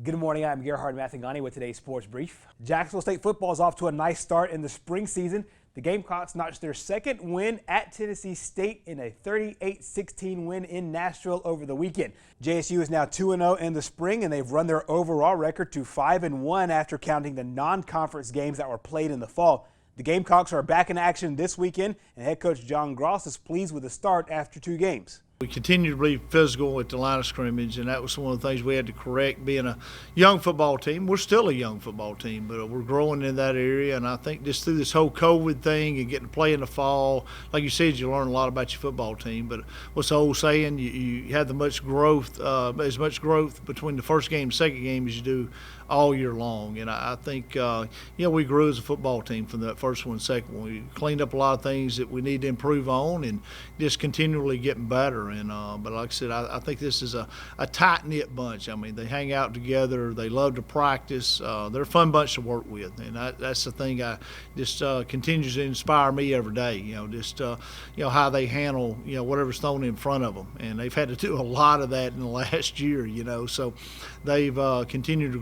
Good morning, I'm Gerhard Mathangani with today's Sports Brief. Jacksonville State football is off to a nice start in the spring season. The Gamecocks notched their second win at Tennessee State in a 38-16 win in Nashville over the weekend. JSU is now 2-0 in the spring, and they've run their overall record to 5-1 after counting the non-conference games that were played in the fall. The Gamecocks are back in action this weekend, and head coach John Gross is pleased with the start after 2 games. We continue to be physical at the line of scrimmage, and that was one of the things we had to correct. Being a young football team, we're still a young football team, but we're growing in that area. And I think just through this whole COVID thing and getting to play in the fall, like you said, you learn a lot about your football team. But what's the old saying? You have as much growth between the first game and second game as you do all year long. And I think we grew as a football team from that first one, second one. We cleaned up a lot of things that we need to improve on, and just continually getting better. And but like I said, I think this is a tight-knit bunch. I mean, they hang out together. They love to practice. They're a fun bunch to work with, and that's the thing I just continues to inspire me every day. How they handle whatever's thrown in front of them, and they've had to do a lot of that in the last year. So they've continued to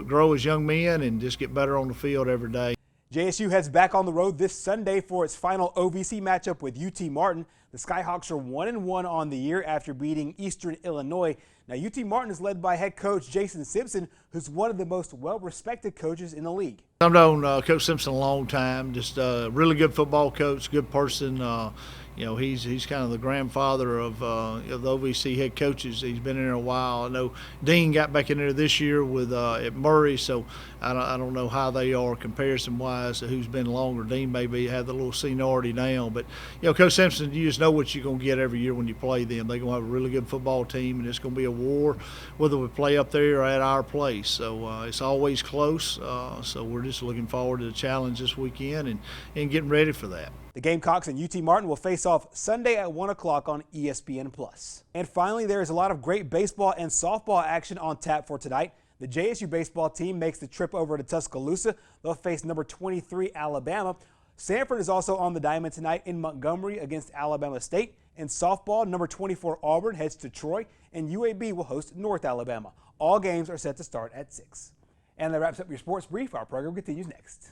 grow as young men and just get better on the field every day. JSU heads back on the road this Sunday for its final OVC matchup with UT Martin. The Skyhawks are 1-1 on the year after beating Eastern Illinois. Now, UT Martin is led by head coach Jason Simpson, who's one of the most well-respected coaches in the league. I've known Coach Simpson a long time. Just a really good football coach, good person. He's kind of the grandfather of the OVC head coaches. He's been in there a while. I know Dean got back in there this year with at Murray, so I don't know how they are comparison-wise to who's been longer. Dean maybe had the little seniority now, but Coach Simpson, you just know what you're going to get every year when you play them. They're going to have a really good football team, and it's going to be a war whether we play up there or at our place. So it's always close. So we're just looking forward to the challenge this weekend and getting ready for that. The Gamecocks and UT Martin will face off Sunday at 1 o'clock on ESPN+. And finally, there is a lot of great baseball and softball action on tap for tonight. The JSU baseball team makes the trip over to Tuscaloosa. They'll face number 23 Alabama. Sanford is also on the diamond tonight in Montgomery against Alabama State. In softball, number 24 Auburn heads to Troy, and UAB will host North Alabama. All games are set to start at 6. And that wraps up your sports brief. Our program continues next.